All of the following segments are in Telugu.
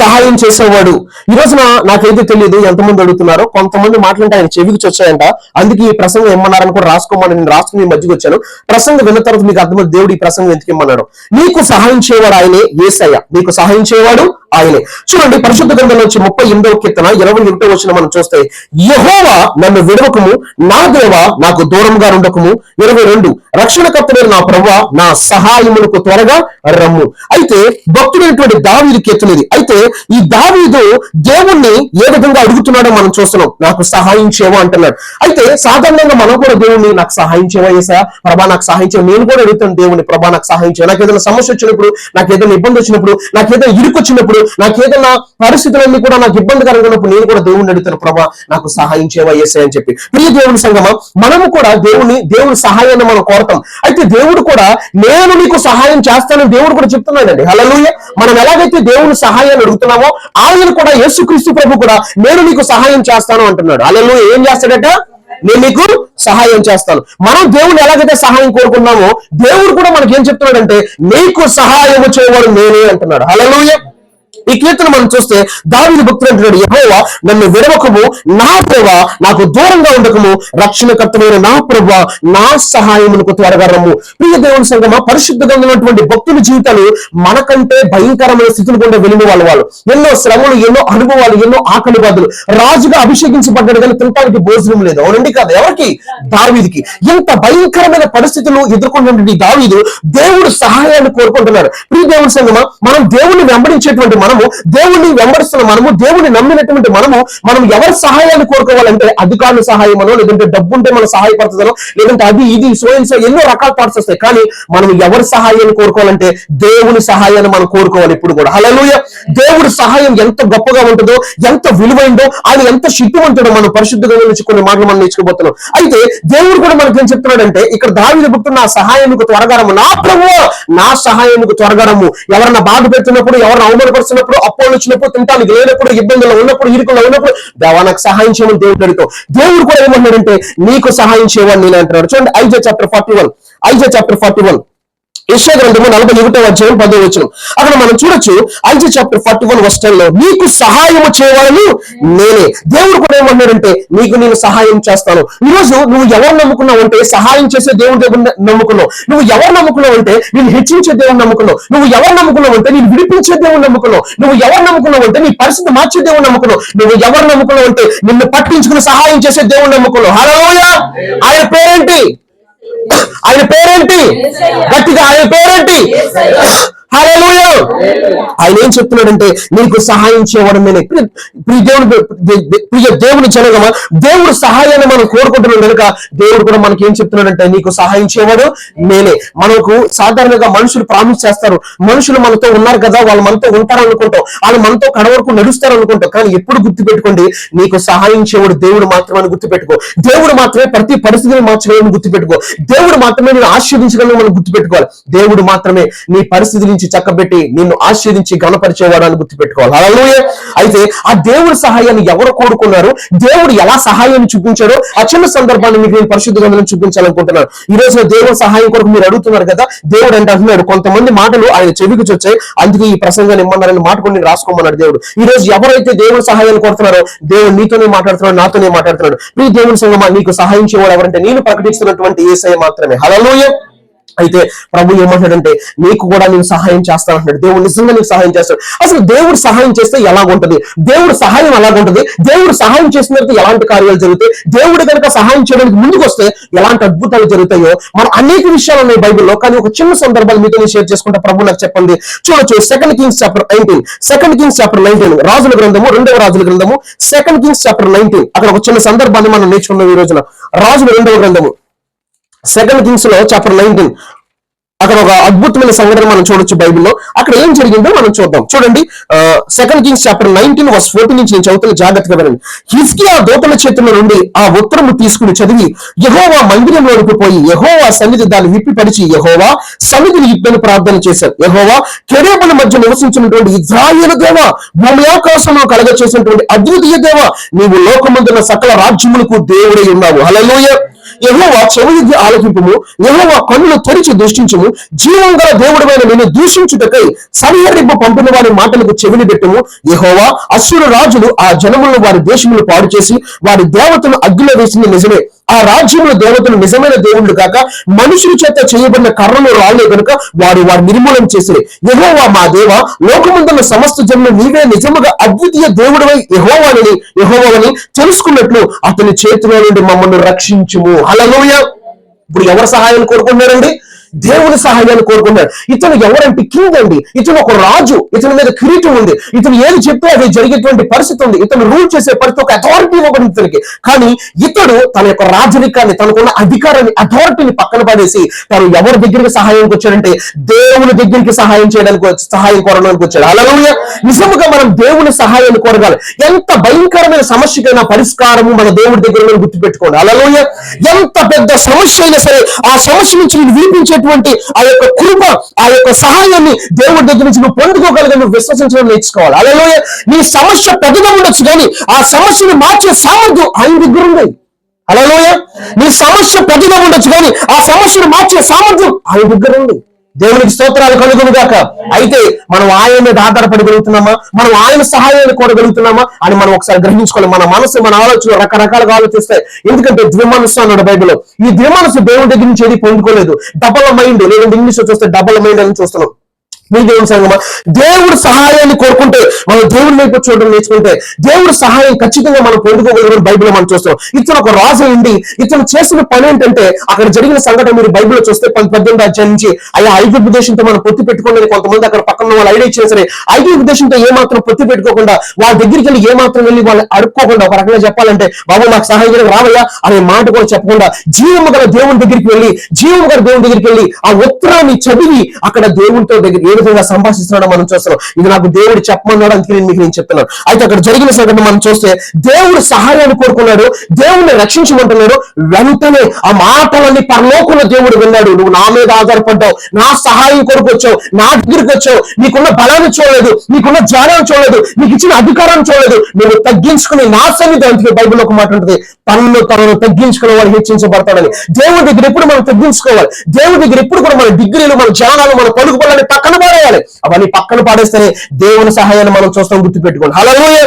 సహాయం చేసేవాడు. ఈ రోజున నాకైతే తెలియదు ఎంతమంది అడుగుతున్నారో, కొంతమంది మాట్లాడితే ఆయన చెవికి వచ్చాయంట, అందుకే ఈ ప్రసంగం ఏమన్నారని కూడా రాసుకోమని నేను రాసుకుని మధ్యకి వచ్చాను. ప్రసంగం విన్న తర్వాత మీకు అర్థమైంది దేవుడు ఈ ప్రసంగం ఎందుకు ఇమ్మన్నాడు. నీకు సహాయం చేయవాడు ఆయనే, యేసయ్య. నీకు సహాయం చేయవాడు ఆయనే. చూడండి, పరిశుద్ధ గ్రంథంలో వచ్చి 38వ కీర్తన 21వ వచనం మనం చూస్తే, యెహోవా నన్ను విడవకము, నా దేవా నాకు దూరంగా ఉండకము. 22, రక్షణకర్తమైన నా ప్రభువా నా సహాయమునకు త్వరగా రమ్ము. అయితే భక్తుడైనటువంటి దావీదు కీర్తన ఇది. అయితే ఈ దావీదు దేవుణ్ణి ఏ విధంగా అడుగుతున్నాడో మనం చూస్తున్నాం. నాకు సహాయం చేయవా అంటున్నాడు. అయితే సాధారణంగా మనం కూడా దేవుణ్ణి నాకు సహాయం చేయవా యేసయ్యా, ప్రభా నాకు సహాయం చేయ. నేను కూడా అడుగుతాను దేవుని, ప్రభా నాకు సహాయం చేయ. నాకు ఏదైనా సమస్య వచ్చినప్పుడు, నాకు ఏదైనా ఇబ్బంది వచ్చినప్పుడు, నాకు ఏదైనా ఇరుకు వచ్చినప్పుడు, నాకు ఏదైనా పరిస్థితులన్నీ కూడా నాకు ఇబ్బందికరంగా ఉన్నప్పుడు నేను కూడా దేవుణ్ణి అడుగుతాను, ప్రభా నాకు సహాయం చేయవా యేసయ్యా అని చెప్పి. ప్రియ దేవుని సంగమా, మనము కూడా దేవుని సహాయాన్ని మనం కోరతాం. అయితే దేవుడు కూడా నేను నీకు సహాయం చేస్తానని దేవుడు కూడా చెప్తున్నాడండి. హల్లెలూయా. మనం ఎలాగైతే దేవుని సహాయాన్ని అడుగుతున్నామో, ఆయన కూడా యేసుక్రీస్తు ప్రభు కూడా నేను నీకు సహాయం చేస్తాను అంటున్నాడు. హల్లెలూయా. ఏం చేస్తాడట? నేను నీకు సహాయం చేస్తాను. మనం దేవుని ఎలాగైతే సహాయం కోరుకున్నామో, దేవుడు కూడా మనకి ఏం చెప్తున్నాడంటే నీకు సహాయం చేయవాడు నేనే అంటున్నాడు. హల్లెలూయా. ఈ కీర్తన మనం చూస్తే దావీదు భక్తుడు అంటున్నాడు, యెహోవా నన్ను విడవకము, నా ప్రభువా నాకు దూరంగా ఉండకము, రక్షణకర్తమైన నా ప్రభువా నా సహాయమునకు త్వరగా రమ్ము. ప్రియ దేవుని సంగమా, పరిశుద్ధంగా ఉన్నటువంటి భక్తుల జీవితాలు మనకంటే భయంకరమైన స్థితులు గుండా వెళ్ళిన వాళ్ళు. ఎన్నో శ్రమలు, ఎన్నో అనుభవాలు, ఎన్నో ఆకలి బాధలు. రాజుగా అభిషేకించబడ్డాడు కానీ తినడానికి భోజనం లేదు. అవునండి కాదు? ఎవరికి? దావీదుకి. ఇంత భయంకరమైన పరిస్థితులు ఎదుర్కొన్నటువంటి దావీదు దేవుడు సహాయాన్ని కోరుకుంటున్నాడు. ప్రియ దేవుని సంగమా, మనం దేవుణ్ణి వెంబడించేటువంటి మనము, దేవుణ్ణి వెంబడిస్తున్న మనము, దేవుణ్ణి నమ్మినటువంటి మనం ఎవరి సహాయాన్ని కోరుకోవాలంటే అధికారుల సహాయమనో, లేదంటే డబ్బు ఉంటే మనం సహాయపడుతుందనో, లేదంటే అది ఇది సో ఎన్నో రకాల థాట్స్ వస్తాయి. కానీ మనం ఎవరి సహాయాన్ని కోరుకోవాలంటే దేవుని సహాయాన్ని మనం కోరుకోవాలి ఇప్పుడు కూడా. హల్లెలూయా. దేవుడి సహాయం ఎంత గొప్పగా ఉంటుందో, ఎంత విలువైందో, ఆయన ఎంత శక్తివంతుడో మనం పరిశుద్ధ గ్రంథం నుంచి కొన్ని మాటలు మనం నేర్చుకోబోతున్నాం. అయితే దేవుడు కూడా మనకి ఏం చెప్తున్నాడంటే, ఇక్కడ దావీదు భక్తుడు నా సహాయానికి త్వరగా రమ్ము, నా ప్రభువా నా సహాయానికి త్వరగా రమ్ము. ఎవరన్నా బాధ పెడుతున్నప్పుడు, ఎవరిని అవమానపరుస్తున్నప్పుడు, అప్పులు వచ్చినప్పుడు, తింటానికి లేనప్పుడు, ఇబ్బందుల్లో ఉన్నప్పుడు, ఇరుకుల్లో ఉన్నప్పుడు, దేవా నాకు సహాయం చేయమని దేవుడు అడుగుతావు. దేవుడు కూడా ఏమంటున్నాడంటే నీకు సహాయం చేయమని నేను అంటున్నాడు. చూడండి, ఐజా చాప్టర్ 41 యెషయా గ్రంథము 41వ అధ్యాయం 10వ వచనం. అక్కడ మనం చూడొచ్చు, ఐజా చాప్టర్ 41 వర్స్ 10లో నీకు సహాయము చేయవాలని నేనే. దేవుడు కూడా ఏమన్నాడంటే నీకు నేను సహాయం చేస్తాను. ఈరోజు నువ్వు ఎవరు నమ్ముకున్నావు అంటే సహాయం చేసే దేవుడు నమ్ముకున్నావు. నువ్వు ఎవరు నమ్ముకున్నావు అంటే నేను హెచ్చించే దేవుడు నమ్ముకున్నావు. నువ్వు ఎవరు నమ్ముకున్నావు అంటే నేను విడిపించే దేవుడు నమ్ముకున్నావు. నువ్వు ఎవరు నమ్ముకున్నావు అంటే నీ పరిస్థితి మార్చే దేవుడు నమ్ముకున్నావు. నువ్వు ఎవరు నమ్ముకున్నావు అంటే నిన్ను పట్టించుకుని సహాయం చేసే దేవుడు నమ్ముకున్నావు. హల్లెలూయా. ఆయన పేరేంటి? గట్టిగా ఆయన పేరేంటి? హల్లెలూయా. ఆయన ఏం చెప్తున్నాడంటే నీకు సహాయం చేయడం నేనే. ప్రియ దేవుని జనగమా, దేవుడు సహాయాన్ని మనం కోరుకుంటున్నాం కనుక దేవుడు కూడా మనకి ఏం చెప్తున్నాడంటే నీకు సహాయం చేయవాడు నేనే. మనకు సాధారణంగా మనుషులు ప్రామిస్ చేస్తారు, మనుషులు మనతో ఉన్నారు కదా, వాళ్ళు మనతో ఉంటారు అనుకుంటాం, వాళ్ళు మనతో కడ వరకు నడుస్తారు అనుకుంటాం. కానీ ఎప్పుడు గుర్తుపెట్టుకోండి, నీకు సహాయం చేయవాడు దేవుడు మాత్రమే గుర్తుపెట్టుకో. దేవుడు మాత్రమే ప్రతి పరిస్థితిని మార్చగలను గుర్తుపెట్టుకో. దేవుడు మాత్రమే నేను ఆశీర్వదించగలను మనం గుర్తుపెట్టుకోవాలి. దేవుడు మాత్రమే నీ పరిస్థితి నుంచి చక్కబెట్టి నిన్ను ఆశీర్వదించి గణపరిచేవాడని గుర్తుపెట్టుకోవాలి. హల్లెలూయా. అయితే ఆ దేవుడి సహాయాన్ని ఎవరు కోరుకున్నారు, దేవుడు ఎలా సహాయాన్ని చూపించాడో ఆ చిన్న సందర్భాన్ని మీకు నేను పరిశుద్ధ గ్రంథంలో చూపించాలనుకుంటున్నాను. ఈ రోజు దేవుడి సహాయం కొరకు మీరు అడుగుతున్నారు కదా, దేవుడు అంటే అంటున్నాడు కొంతమంది మాటలు ఆయన చెవికి వచ్చాయి, అందుకే ఈ ప్రసంగాన్ని ఇమ్మన్నారని మాట కొన్ని రాసుకోమన్నాడు దేవుడు. ఈ రోజు ఎవరైతే దేవుడి సహాయాన్ని కోరుతున్నారో దేవుడు నీతోనే మాట్లాడుతున్నాడు, నాతోనే మాట్లాడుతున్నాడు. ఈ దేవుని సంగమా, నీకు సహాయం చేయవాడు ఎవరంటే నేను ప్రకటిస్తున్నటువంటి యేసయ్య మాత్రమే. హల్లెలూయా. అయితే ప్రభు ఏమంటాడంటే నీకు కూడా నేను సహాయం చేస్తాను అంటున్నాడు. దేవుడు నిజంగా నీకు సహాయం చేస్తాడు. అసలు దేవుడు సహాయం చేస్తే ఎలాగుంటది, దేవుడు సహాయం ఎలాగుంటది, దేవుడు సహాయం చేసిన తర్వాత ఎలాంటి కార్యాలు జరుగుతాయి, దేవుడు కనుక సహాయం చేయడానికి ముందుకు వస్తే ఎలాంటి అద్భుతాలు జరుగుతాయో మనం అనేక విషయాలు ఉన్నాయి బైబిల్లో. కానీ ఒక చిన్న సందర్భాలు మీతో షేర్ చేసుకుంటే ప్రభు నాకు చెప్పండి. చూడొచ్చు, 2 Kings చాప్టర్ 19 రాజుల గ్రంథము, 2వ రాజుల గ్రంథము 2 Kings చాప్టర్ 19. అక్కడ ఒక చిన్న సందర్భాన్ని మనం నేర్చుకున్నాం ఈ రోజున. రాజుల 2వ గ్రంథము 2 Kings లో చాప్టర్ 19 అక్కడ ఒక అద్భుతమైన సంఘటన మనం చూడొచ్చు బైబిల్లో. అక్కడ ఏం జరిగిందో మనం చూద్దాం. చూడండి, 2 Kings చాప్టర్ 19 వర్స్ 14 నుంచి నేను చదువుతున్న జాగ్రత్తగా వినండి. హిజ్కియా దూతల చేతుల నుండి ఆ ఉత్తరము తీసుకుని చదివి యెహోవా మందిరంలోనికి పోయి యెహోవా సన్నిధి దాన్ని విప్పిపరిచి యెహోవా సన్నిధిని ఇప్పని ప్రార్థన చేశారు. యెహోవా కెరూబుల మధ్య నివసించినటువంటి ఇశ్రాయేలు దేవా, భూమి ఆకాశంలో కలగ చేసినటువంటి అద్వితీయ దేవా, నీవు లోకమందున్న సకల రాజ్యములకు దేవుడై ఉన్నావు. హల్లెలూయా. యెహోవా చెవియొగ్గి ఆలకింపుము, యెహోవా కన్నులు తెరిచి దృష్టించుము, జీవం గల దేవుడైన నిన్ను దూషించుటకై సరిహరింపు పంపిన వారి మాటలకు చెవిని పెట్టుము. యెహోవా అశ్షూరు రాజులు ఆ జనములను వారి దేశములు పాడు చేసి వారి దేవతలు అగ్నిలో వేసింది నిజమే. ఆ రాజ్యముల దేవతలు నిజమైన దేవుళ్ళు కాక మనుషుల చేత చేయబడిన కర్రలు రాలే కనుక వారు నిర్మూలన చేసిరి. యెహోవా మా దేవ, లోకమందున్న సమస్త జనులు నీవే నిజముగా అద్వితీయ దేవుడివై యెహోవాని తెలుసుకున్నట్లు అతని చేతిలో నుండి మమ్మల్ని రక్షించుము. హల్లెలూయా. ఇప్పుడు ఎవరి సహాయాన్ని కోరుకున్నారండి? దేవుని సహాయాన్ని కోరుకున్నాడు. ఇతను ఎవరంటే కింగ్ అండి. ఇతను ఒక రాజు, ఇతని మీద కిరీటం ఉంది, ఇతను ఏది చెప్తే అది జరిగేటువంటి పరిస్థితి ఉంది, ఇతను రూల్ చేసే పరిస్థితి, ఒక అథారిటీ ఇవ్వబడింది ఇతనికి. కానీ ఇతడు తన యొక్క రాజరికాన్ని, తనకున్న అధికారాన్ని, అథారిటీని పక్కన పడేసి తను ఎవరి దగ్గరికి సహాయానికి వచ్చాడంటే దేవుని దగ్గరికి సహాయం కోరడానికి వచ్చాడు. హల్లెలూయా. నిజముగా మనం దేవుని సహాయాన్ని కోరగాలి. ఎంత భయంకరమైన సమస్యకైనా పరిష్కారము మన దేవుడి దగ్గర గుర్తుపెట్టుకోండి. హల్లెలూయా. ఎంత పెద్ద సమస్య అయినా సరే ఆ సమస్య నుంచి నేను వినిపించే ఆ యొక్క కృప, ఆ యొక్క సహాయాన్ని దేవుడి దగ్గర నుంచి నువ్వు పొందుకోగలిగా నువ్వు విశ్వసించడం నేర్చుకోవాలి. అలాగే నీ సమస్య పెద్దగా ఉండొచ్చు కానీ ఆ సమస్యను మార్చే సామర్థ్యం ఆయన దగ్గర ఉంది. అలాగే నీ సమస్య పెద్దగా ఉండొచ్చు కానీ ఆ సమస్యను మార్చే సామర్థ్యం ఆయన దగ్గర ఉంది. దేవునికి స్తోత్రాలు కలుగును గాక. అయితే మనం ఆయన మీద ఆధారపడగలుగుతున్నామా, మనం ఆయన సహాయాన్ని కోరగలుగుతున్నామా అని మనం ఒకసారి గ్రహించుకోవాలి. మన మనసు, మన ఆలోచనలు రకరకాలుగా ఆలోచిస్తాయి. ఎందుకంటే ద్విమనస్సు అన్నాడు బైబిల్లో. ఈ ద్విమనస్సు దేవుడి దగ్గర నుంచి ఏది పొందుకోలేదు. డబల్ మైండ్, లేదంటే ఇంగ్లీష్ లో చూస్తే డబల్ మైండ్ అని చూస్తున్నాం. మీ దేవుని సంగమా, దేవుడు సహాయాన్ని కోరుకుంటే మనం దేవుడి వైపు చూడడం నేర్చుకుంటే దేవుడు సహాయం ఖచ్చితంగా మనం పొందుకోగలిగిన బైబిల్ మనం చూస్తాం. ఇతను ఒక రాజు ఉండి ఇతను చేసిన పని ఏంటంటే అక్కడ జరిగిన సంఘటన మీరు బైబిల్లో చూస్తే 18వ అధ్యాయం నుంచి అయ్యా ఐగుప్తు దేశంతో మనం పొత్తు పెట్టుకోండి కొంతమంది అక్కడ పక్కన వాళ్ళు ఐడియా ఇచ్చినా సరే ఐగుప్తు దేశంతో ఏమాత్రం పొత్తు పెట్టుకోకుండా వాళ్ళ దగ్గరికి వెళ్ళి ఏమాత్రం వెళ్ళి వాళ్ళు అడుక్కోకుండా, ఒక రకంగా చెప్పాలంటే బాబు నాకు సహాయం రావయ్యా అనే మాట కూడా చెప్పకుండా జీవము గల దేవుని దగ్గరికి వెళ్ళి ఆ ఉత్తరాన్ని చదివి అక్కడ దేవునితో దగ్గర ఏ విధంగా సంభాషిస్తున్నాడో మనం చూస్తున్నాం. ఇది నాకు దేవుడు చెప్పమన్నాడు, అందుకే నేను చెప్తున్నాను. అయితే అక్కడ జరిగిన సంఘటన మనం చూస్తే దేవుడు సహాయాన్ని కోరుకున్నాడు, దేవుడిని రక్షించమంటున్నాడు. వెంటనే ఆ మాటలన్నీ పరలోకంలో దేవుడు విన్నాడు. నువ్వు నా మీద ఆధారపడ్డావు, నా సహాయం కొరకు వచ్చావు, నా దగ్గరికి వచ్చావు, నీకున్న బలాన్ని చూడలేదు, నీకున్న జ్ఞానాన్ని చూడలేదు, నీకు ఇచ్చిన అధికారాన్ని చూడలేదు, నువ్వు తగ్గించుకుని నా సన్నిధానికి బైబిల్ ఒక మాట ఉంటుంది, తనను తగ్గించుకునే వాడు హెచ్చించబడతాడని. దేవుడి దగ్గర ఎప్పుడు మనం తగ్గించుకోవాలి. దేవుడి దగ్గర ఎప్పుడు కూడా మన డిగ్రీలు, మన జ్ఞానాలు, మన పలుకుబడులని పక్కన పడేయాలి. అవన్నీ పక్కన పాడేస్తేనే దేవుని సహాయాన్ని మనం చూస్తాం. గుర్తుపెట్టుకోండి. హల్లెలూయా.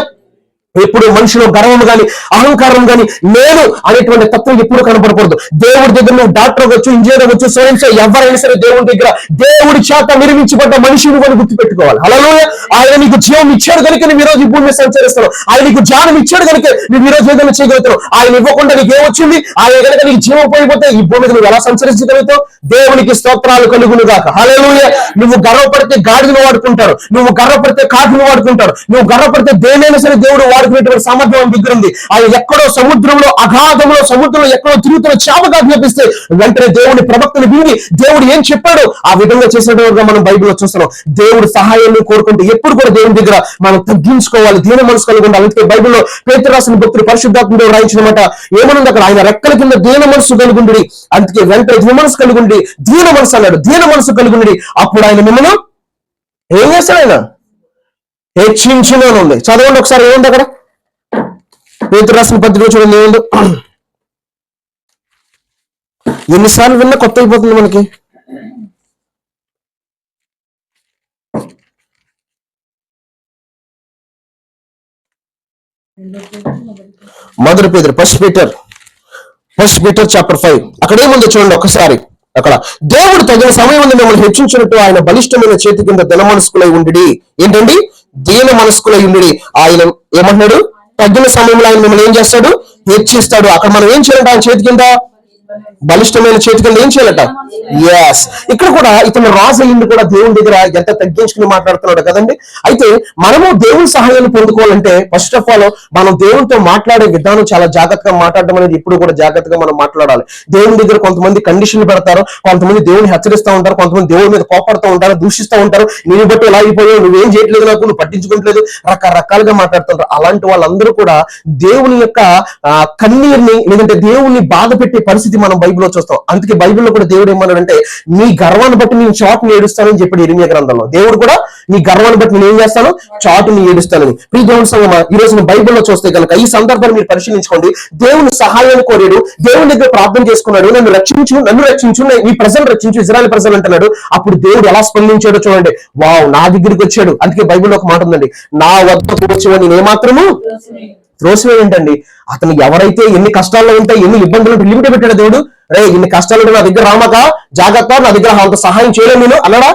ఎప్పుడు మనుషులు గర్వం గాని అహంకారం గాని నేను అనేటువంటి తత్వం ఎప్పుడు కనపడకూడదు. దేవుడి దగ్గర నువ్వు డాక్టర్ అవ్వచ్చు, ఇంజనీర్ అవ్వచ్చు, సైన్స్ ఎవరైనా సరే దేవుడి దగ్గర దేవుడి చేత నిర్మించబడ్డ మనిషిని కూడా గుర్తుపెట్టుకోవాలి. హల్లెలూయా. ఆయన నీకు జీవం ఇచ్చాడు కనుక నువ్వు ఈ రోజు ఈ భూమి సంచరిస్తున్నావు. ఆయన నీకు జ్ఞానం ఇచ్చాడు కనుక నువ్వు ఈ రోజు ఏదైనా చేయగలుగుతావు. ఆయన ఇవ్వకుండా నీకు ఏమొచ్చింది? ఆయన కనుక నీకు జీవం పోయిపోతే ఈ భూమి మీద నువ్వు ఎలా సంచరించగలుగుతావు? దేవునికి స్తోత్రాలు కలుగును గాక. హల్లెలూయా. నువ్వు గర్వపడితే గాడిదను వాడుకుంటారు, నువ్వు గర్వపడితే కాకిని వాడుకుంటారు, నువ్వు గర్వపడితే దేనైనా సరే దేవుడు సామర్థ్యం దగ్గర ఉంది. ఆయన ఎక్కడో సముద్రంలో, అగాధంలో, సముద్రంలో ఎక్కడో తిరుగుతున్న చేపగా జ్ఞాపిస్తే వెంటనే దేవుని ప్రవక్తను విని దేవుడు ఏం చెప్పాడో ఆ విధంగా చేసినట్టుగా మనం బైబిల్లో చూస్తున్నాం. దేవుడు సహాయాన్ని కోరుకుంటే ఎప్పుడు కూడా దేవుని దగ్గర మనం తగ్గించుకోవాలి, దీన మనసు కలిగి ఉండాలి. అందుకే బైబిల్లో పేతురు రాసిన భక్తుడు పరిశుద్ధాత్ముడు రాయించిన మాట ఏమనుంది అక్కడ, ఆయన రెక్కల కింద దీన మనసు కలిగి, అందుకే వెంటనే దీన మనసు కలిగి దీన మనసు అన్నాడు, దీన మనసు కలిగి అప్పుడు ఆయన మిమ్మల్ని ఏం చేస్తాడు? ఆయన హెచ్చించును ఉంది. చదవండి ఒకసారి, ఏముంది అక్కడ? పేతురు రాసిన పత్రిక చూడండి ఏముందో. ఎన్నిసార్లు విన్నా కొత్త అయిపోతుంది మనకి. మొదటి పేతురు ఫస్ట్ పీటర్ చాప్టర్ 5 అక్కడ ఏముందో చూడండి ఒక్కసారి. అక్కడ దేవుడు తగిన సమయం మిమ్మల్ని హెచ్చించినట్టు ఆయన బలిష్టమైన చేతి కింద దిన మనస్కులై ఉండి, ఏంటండి? దీన మనస్కులై ఉండి. ఆయన ఏమంటున్నాడు? తగ్గిన సమయంలో ఆయన మిమ్మల్ని ఏం చేస్తాడు? హెచ్చిస్తాడు. అక్కడ మనం ఏం చేయాలంటే ఆయన చేతి కింద, బలిష్టమైన చేతి కింద ఏం చేయాలట? ఎస్. ఇక్కడ కూడా ఇతను రాజు అయ్యింది కూడా దేవుని దగ్గర ఎంత తగ్గించుకుని మాట్లాడుతున్నాడు కదండి. అయితే మనము దేవుని సహాయాన్ని పొందుకోవాలంటే ఫస్ట్ ఆఫ్ ఆల్ మనం దేవునితో మాట్లాడే విధానం చాలా జాగ్రత్తగా మాట్లాడడం అనేది ఇప్పుడు కూడా జాగ్రత్తగా మనం మాట్లాడాలి. దేవుని దగ్గర కొంతమంది కండిషన్లు పెడతారు, కొంతమంది దేవుని హెచ్చరిస్తూ ఉంటారు, కొంతమంది దేవుని మీద కోపడుతూ ఉంటారు, దూషిస్తూ ఉంటారు. నేను బట్టి ఎలా అయిపోయావు, నువ్వేం చేయట్లేదు, నాకు నువ్వు పట్టించుకోవట్లేదు, రకరకాలుగా మాట్లాడుతుంటారు. అలాంటి వాళ్ళందరూ కూడా దేవుని యొక్క కన్నీరుని, లేదంటే దేవుని బాధ పెట్టే పరిస్థితి మనం బైబిల్లో చూస్తాం. అందుకే బైబిల్లో కూడా దేవుడు ఏమన్నాడంటే మీ గర్వాన్ని బట్టి నేను చాటుని ఏడుస్తానని చెప్పాడు ఇర్మీయా గ్రంథంలో. దేవుడు కూడా మీ గర్వాన్ని బట్టి నేను ఏం చేస్తాను, చాటుని ఏడుస్తానని. ప్రియ దేవుని సంగమా, ఈ రోజు బైబిల్లో చూస్తే కనుక ఈ సందర్భాన్ని మీరు పరిశీలించుకోండి. దేవుని సహాయాన్ని కోరాడు, దేవుని దగ్గర ప్రార్థన చేసుకున్నాడు, నన్ను రక్షించు, నీ ప్రజలు రక్షించు, ఇజ్రాయెల్ ప్రజలు అంటున్నాడు. అప్పుడు దేవుడు ఎలా స్పందించాడో చూడండి. వావ్, నా దగ్గరికి వచ్చాడు. అందుకే బైబిల్లో ఒక మాట ఉందండి, నా వద్దకు వచ్చేవని నేను ఏమాత్రము త్రోసివేయంటండి. అతను ఎవరైతే ఎన్ని కష్టాల్లో ఉంటాయి, ఎన్ని ఇబ్బందులు ఉంటే లిమిట్ పెట్టాడు దేవుడు. రే ఇన్ని కష్టాలు నా దగ్గర రామక, జాగ్రత్త, నా దగ్గర అంత సహాయం చేయలేను నేను అన్నాడా?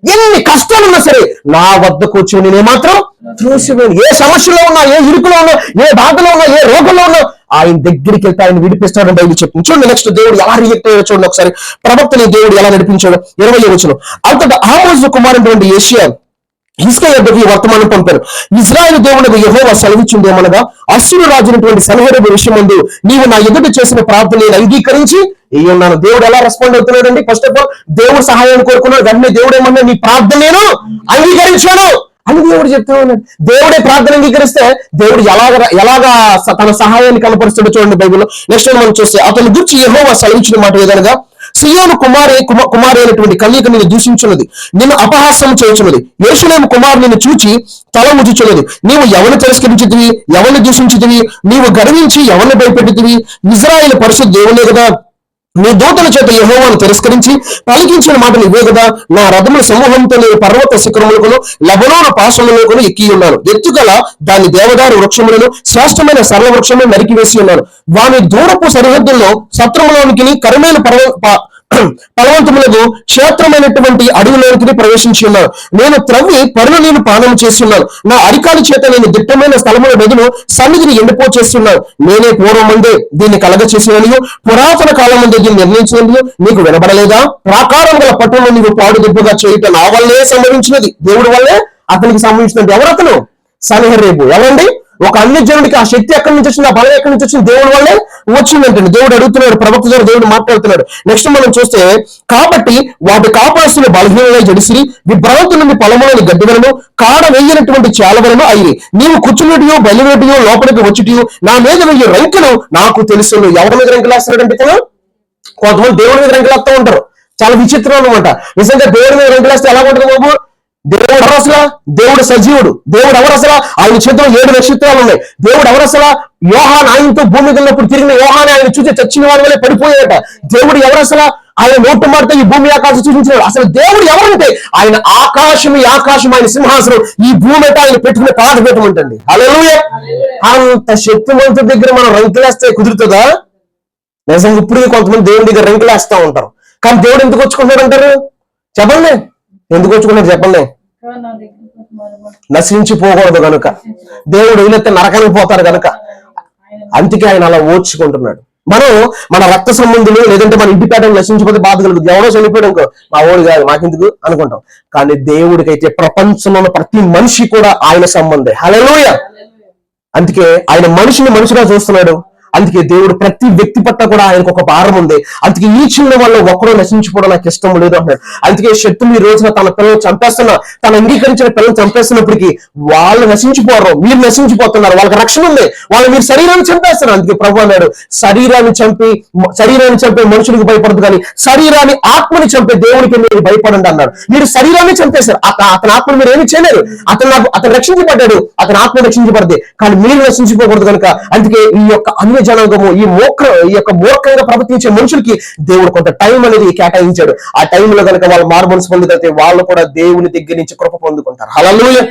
ఎన్ని కష్టాలు ఉన్నా సరే నా వద్దకు వచ్చి నేను ఏమాత్రం త్రోసివేయను. ఏ సమస్యలో ఉన్నా, ఏ ఇరుకులో ఉన్నా, ఏ బాధలో ఉన్నా, ఏ రోగంలో ఉన్నా ఆయన దగ్గరికి వెళ్తే ఆయన విడిపిస్తాడని బైబిల్ చెప్తుంది. చూడండి నెక్స్ట్ దేవుడు ఎలా రియాక్ట్ అయ్యాడో చూడండి ఒకసారి. ప్రవక్తని దేవుడు ఎలా నడిపించాడు 20వ వచనం. అంతటా ఆమోజు కుమారుడైన యేషయా హిజ్కియా దగ్గరికి వర్తమానం పంపారు. ఇజ్రాయేలు దేవునికి యెహోవా సెలవిచ్చింది ఏమనగా, అశ్షూరు రాజునటువంటి సన్హెరీబు విషయమందు నీవు నా ఎదుట చేసిన ప్రార్థన నేను అంగీకరించి ఉన్నాను. దేవుడు ఎలా రెస్పాండ్ అవుతున్నాడండి? ఫస్ట్ ఆఫ్ ఆల్ దేవుడు సహాయాన్ని కోరుకున్నాడు. వెంటనే దేవుడు ఏమన్నా నీ ప్రార్థన నేను అంగీకరించాను అని దేవుడు చెప్తున్నాడు. దేవుడే ప్రార్థన అంగీకరిస్తే దేవుడు ఎలాగా తన సహాయాన్ని కనపరుస్తాడో చూడండి బైబిల్లో. నెక్స్ట్ మనం చూస్తే అతని గురించి యెహోవా సెలవిచ్చిన మాట ఏదనగా, సియోను కుమారి అయినటువంటి కన్యక నిన్ను దూషించున్నది, నిన్ను అపహాస్యం చేయుచున్నది. యెరూషలేము కుమారు నిన్ను చూచి తల ముజుచున్నది. నీవు ఎవరిని తిరస్కరించితివి, ఎవరిని దూషించితివి, నీవు గర్వించి ఎవరిని భయపెట్టితివి? ఇజ్రాయేలు పరిశుద్ధ దేవుడే కదా. నీ దూతల చేత యెహోవాను తిరస్కరించి పలికించిన మాటలు ఇవే కదా. నా రథముల సమూహంతో నేను పర్వత శిఖరములకును లెబనోను పాశములకును ఎక్కి ఉన్నాను. ఎత్తుగల దాని దేవదారు వృక్షములను శ్రేష్టమైన సరళ వృక్షములను నరికివేసి ఉన్నాను. వాని దూరపు సరిహద్దుల్లో సత్రములోనికి కర్మేలు ఫలవంతములకు క్షేత్రమైనటువంటి అడవిలోనికి ప్రవేశించి ఉన్నాను. నేను త్రవ్వి పరులు నేను పానం చేస్తున్నాను. నా అరికాలి చేత నేను దిట్టమైన స్థలముల నదులు సన్నిధిని ఎండిపో చేస్తున్నాను. నేనే పూర్వం ముందే దీన్ని కలగ చేసిననియు పురాతన కాలం ముందే దీన్ని నిర్ణయించిననియు నీకు వినబడలేదా? ప్రాకారం గల పట్టణంలో నీవు పాడు దిబ్బగా చేయటం నా వల్లే సంభవించినది. దేవుడి వల్లే అతనికి సంభవించినది. ఎవరతను? సన్హెరీబు. ఎవరండి? ఒక అన్ని జనుడికి ఆ శక్తి ఎక్కడి నుంచి వచ్చింది, ఆ బలం ఎక్కడి నుంచి వచ్చింది? దేవుడి వల్లే వచ్చిందంటండి. దేవుడు అడుగుతున్నాడు, ప్రవక్త ద్వారా దేవుడు మాట్లాడుతున్నాడు. నెక్స్ట్ మనం చూస్తే, కాబట్టి వాటి కాపాస్తులు బలహీనమై జడిసిరి, విభ్రాంతి నుండి పొలములోని గడ్డివలను కాడ వేయనటువంటి చాలవలను అయ్యి నీవు కూర్చున్నటియో బయలువేటియో లోపలికి వచ్చుటియో నా మీద వెయ్యి రంకెలు నాకు తెలుసును. ఎవరి మీద రంకెలు వేస్తున్నాడంటే ఇతను? కొంతమంది దేవుడి మీద రంకెలు వేస్తూ ఉంటారు. చాలా విచిత్రం అనమాట. నిజంగా దేవుడి మీద రంకెలు వేస్తే ఎలా ఉంటుంది బాబు? దేవుడు ఎవరు అసలు? దేవుడు సజీవుడు. దేవుడు ఎవరు అసలు? ఆయన చేతిలో 7 నక్షత్రాలు ఉన్నాయి. దేవుడు ఎవరు అసలు? యోహాను ఆయనతో భూమి మీద ఉన్నప్పుడు తిరిగిన యోహాను ఆయన చూసి చచ్చిన వారి వల్లే పడిపోయాడట. దేవుడు ఎవరు అసలు? ఆయన నోటు మారితే ఈ భూమి ఆకాశం చూపించినాడు. అసలు దేవుడు ఎవరంటే ఆయన ఆకాశం, ఈ ఆకాశం ఆయన సింహాసనం, ఈ భూమి అయితే ఆయన పెట్టుకునే పాదపీఠం ఉంటుంది. హల్లెలూయా. అంత శక్తిమంతుడి దగ్గర మనం రంకెలేస్తే కుదురుతుందా? నిజంగా ఇప్పుడు కొంతమంది దేవుడి దగ్గర రంకెలేస్తా ఉంటారు. కానీ దేవుడు ఎందుకు వచ్చుకుంటాడు అంటారు? చెప్పండి, ఎందుకు వచ్చుకున్నారు చెప్పండి? నశించిపోకూడదు కనుక. దేవుడు వదిలేస్తే నరకానికి పోతారు కనుక. అందుకే ఆయన అలా ఓర్చుకుంటున్నాడు. మనం మన రక్త సంబంధులు లేదంటే మన ఇంటి పేట నశించిపోతే బాధ కలుగుతుంది. ఎవరో చనిపోయాడు అనుకో, మా ఓడి కాదు మాకెందుకు అనుకుంటాం. కానీ దేవుడికైతే ప్రపంచంలో ప్రతి మనిషి కూడా ఆయన సంబంధే. హల్లెలూయా. అందుకే ఆయన మనిషిని మనిషిగా చూస్తున్నాడు. అందుకే దేవుడు ప్రతి వ్యక్తి పట్ల కూడా ఆయనకు ఒక భారం ఉంది. అందుకే ఈ చిన్న వాళ్ళు ఒక్కడో నశించిపోవడం నాకు ఇష్టం లేదు అంటాడు. అందుకే శత్రువు ఈ రోజున తన పిల్లలు చంపేస్తున్నా, తను అంగీకరించిన పిల్లలు చంపేస్తున్నప్పటికీ వాళ్ళు నశించిపోరు, మీరు నశించిపోతున్నారు. వాళ్ళకి రక్షణ ఉంది, వాళ్ళు మీరు శరీరాన్ని చంపేస్తున్నారు. అందుకే ప్రభు అన్నాడు, శరీరాన్ని చంపే మనుషులకు భయపడదు, కానీ శరీరాన్ని ఆత్మని చంపే దేవుడికి మీరు భయపడండి అన్నాడు. మీరు శరీరాన్ని చంపేశారు, అతని ఆత్మను మీరు ఏమి చేయలేరు. అతను రక్షించబడ్డాడు, అతని ఆత్మ రక్షించబడింది, కానీ మీరు రక్షించిపోకూడదు కనుక. అందుకే ఈ యొక్క అన్య జనాంగము, ఈ యొక్క మూర్ఖంగా ప్రవర్తించే మనుషులకి దేవుడు కొంత టైం అనేది కేటాయించాడు. ఆ టైంలో కనుక వాళ్ళు మారుమనసు పొందితే వాళ్ళు కూడా దేవుని దగ్గర నుంచి కృప పొందుకుంటారు. హల్లెలూయా.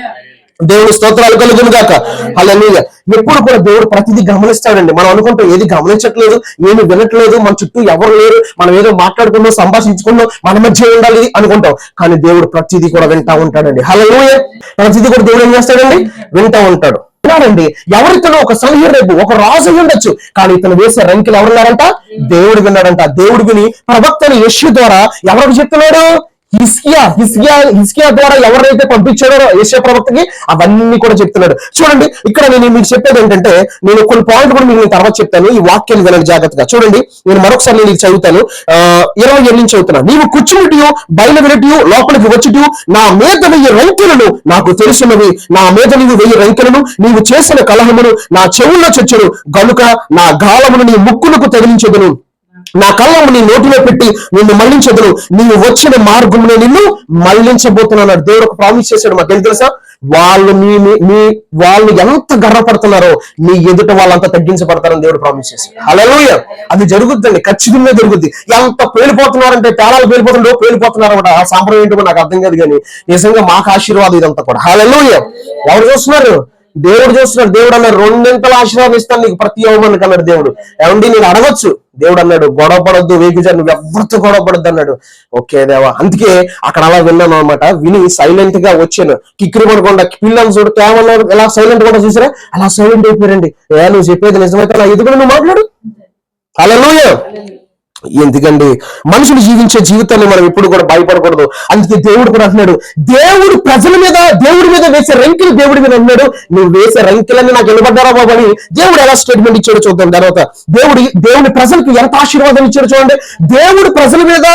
దేవుని స్తోత్రాలు కలుగును గాక. హల్లెలూయా. ఎప్పుడు కూడా దేవుడు ప్రతిదీ గమనిస్తాడండి. మనం అనుకుంటాం ఏది గమనించట్లేదు, ఏమి వినట్లేదు, మన చుట్టూ ఎవరు లేరు, మనం ఏదో మాట్లాడుకుందాం, సంభాషించుకుందాం, మన మధ్య ఉండాలి అనుకుంటాం. కానీ దేవుడు ప్రతిదీ కూడా వింటా ఉంటాడండి. హల్లెలూయా. ప్రతిదీ కూడా దేవుడు ఏం చేస్తాడండి? వింటా ఉంటాడు. విన్నారండి, ఎవరితోనో ఒక సన్హెరీబు ఒక రాజు ఉండొచ్చు, కానీ ఇతను వేసే రంకెలు ఎవరున్నారంట? దేవుడు విన్నాడంట. దేవుడు విని ప్రవక్తని యెషయా ద్వారా ఎవరికి చెప్తున్నాడు? హిజ్కియా ద్వారా ఎవరైతే పంపించాడో యెషయా ప్రవక్తకి అవన్నీ కూడా చెప్తున్నాడు. చూడండి, ఇక్కడ నేను మీకు చెప్పేది ఏంటంటే, నేను కొన్ని పాయింట్ కూడా మీకు తర్వాత చెప్తాను. ఈ వాక్యాన్ని వినండి జాగ్రత్తగా. చూడండి, నేను మరొకసారి నేను చదువుతాను. 27 నుంచి చదువుతున్నాను. నీవు కూర్చునిటియు బయలువెరటియు లోపలికి వచ్చుటియు నా మీద 1000 రంకెలను నాకు తెలుసున్నవి. నా మీద నీవు 1000 రంకెలను, నీవు చేసిన కలహమును నా చెవుల్లో చొచ్చును గనుక నా గాలమును నీ ముక్కులకు తగిలించెదను. నా కళ్ళము నీ నోటిలో పెట్టి నిన్ను మళ్లించదును, నీవు వచ్చిన మార్గంలో నిన్ను మళ్లించబోతున్నాడు. దేవుడు ఒక ప్రామిస్ చేశాడు. మాకేం తెలుసా? వాళ్ళు ఎంత గర్వపడుతున్నారో నీ ఎదుట వాళ్ళంతా తగ్గించబడతారని దేవుడు ప్రామిస్ చేశాడు. హల్లెలూయా. అది జరుగుతుందండి, ఖచ్చితంగా జరుగుద్ది. ఎంత పేలిపోతున్నారంటే తేడాలు పేలిపోతున్నారు అన్నమాట. ఆ సాంప్రదాయం ఏంటో నాకు అర్థం కాదు, కానీ నిజంగా మాకు ఆశీర్వాదం ఇదంతా కూడా. హల్లెలూయా. ఎవరు చూస్తున్నారు? దేవుడు చూస్తున్నాడు. దేవుడు అన్నాడు, 2 ఆశీర్వాదం ఇస్తాను నీకు ప్రతి యవ్వనానికి అన్నాడు దేవుడు. ఏమండి నేను అడగొచ్చు, దేవుడు అన్నాడు గొడవ పడొద్దు, వేగిజారు నువ్వు ఎవరితో గొడవ పడొద్దు అన్నాడు. ఓకే దేవా. అందుకే అక్కడ అలా విన్నాను అనమాట. విని సైలెంట్ గా వచ్చాను. కిక్కిరి పడకుండా పిల్లలు చూడు కేవలం ఎలా సైలెంట్ కూడా చూసారా, అలా సైలెంట్ అయిపోయారండి. నువ్వు చెప్పేది నిజమైతే నా ఎదుగుడు నువ్వు మాట్లాడు. హల్లెలూయా. ఎందుకండి మనుషులు జీవించే జీవితాన్ని మనం ఎప్పుడు కూడా భయపడకూడదు. అందుకే దేవుడు కూడా అంటున్నాడు, దేవుడు ప్రజల మీద దేవుడి మీద వేసే రంకిలు దేవుడి మీద అన్నాడు. నువ్వు వేసే రంకిలన్నీ నాకు నిలబడ్డారా బాబు అని దేవుడు ఎలా స్టేట్మెంట్ ఇచ్చాడో చూద్దాం. తర్వాత దేవుడి ప్రజలకు ఎంత ఆశీర్వాదం ఇచ్చాడో చూడండి. దేవుడు ప్రజల మీద,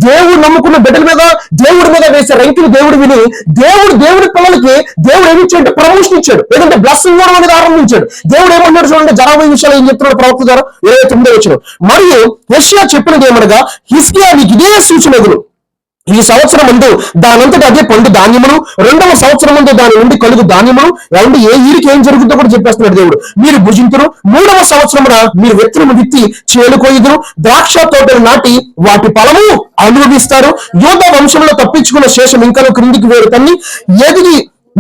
దేవుడు నమ్ముకున్న బిడ్డల మీద దేవుడి మీద వేసే రంకిలు దేవుడు విని దేవుడి పిల్లలకి దేవుడు ఏమి ఇచ్చాడు? ప్రమోషన్ ఇచ్చాడు, లేదంటే బ్లెస్సింగ్ కూడా అనేది ఆరంభించాడు. దేవుడు ఏమన్నాడు చూడండి, జరాబోయే విషయాలు ఏం చెప్తున్నాడు ప్రవక్త ద్వారా 29వ వచనం. మరియు యెషయా చెప్పినది ఏమనగా, హిజ్కియా నీకు ఇదే సూచనలు, ఈ సంవత్సరం ముందు దానంతటి అదే పండు ధాన్యమును, 2వ సంవత్సరం ముందు దాని నుండి కలుగు ధాన్యమును, ఏమంటే ఏ ఈరికి ఏం జరుగుతుందో కూడా చెప్పేస్తున్నాడు దేవుడు. మీరు భుజింతురు, 3వ సంవత్సరమున మీరు విత్తనము విత్తి చేలు కోయుదురు, ద్రాక్ష తోటలు నాటి వాటి ఫలము అనుభవిస్తారు. యూదా వంశంలో తప్పించుకున్న శేషం ఇంకను క్రిందికి వేరు తన్ని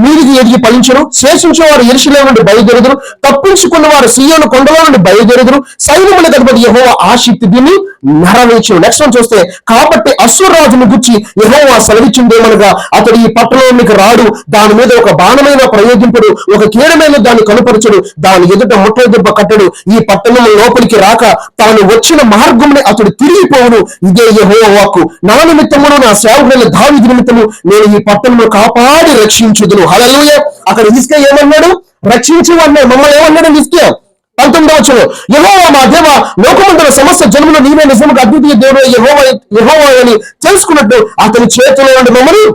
మీదికి ఎదిగి ఫలించరు. శేషించిన వారు యెరూషలేము నుండి బయలుదేరుదురు, తప్పించుకున్న వారు సీయోను కొండల నుండి బయలుదేరుదురు. సైన్యములకు అధిపతి యెహోవా ఆ శక్తి దీన్ని నెరవేర్చును. నెక్స్ట్ వన్ చూస్తే, కాబట్టి అశ్షూరు రాజును గురించి యెహోవా సెలవిచ్చిందేమనగా, అతడు ఈ పట్టణంలోనికి రాడు, దాని మీద ఒక బాణమైన ప్రయోగింపుడు, ఒక కీడమైన దాన్ని కనుపరచుడు, దాని ఎదుట ముట్టడి దెబ్బ కట్టడు. ఈ పట్టణం లోపలికి రాక తాను వచ్చిన మార్గంలో అతడు తిరిగిపోవును. ఇదే యెహోవా వాక్కు. నా నిమిత్తమును నా సేవకుడైన దావీదు నిమిత్తము నేను ఈ పట్టణమును కాపాడి రక్షించుదును. హల్లెలూయా. అక్కడ హిజ్కియా ఏమన్నాడు? రక్షించు అన్నాడు. మమ్మల్ని ఏమన్నాడు హిజ్కియా? 19వ వచనం, యెహోవా మా దేవా, లోకమందున సమస్త జన్మలో నీవే నిజముగా అద్వితీయ దేవుడు యెహోవా అని తెలుసుకున్నట్టు అతని చేతిలో నుండి మమ్మల్ని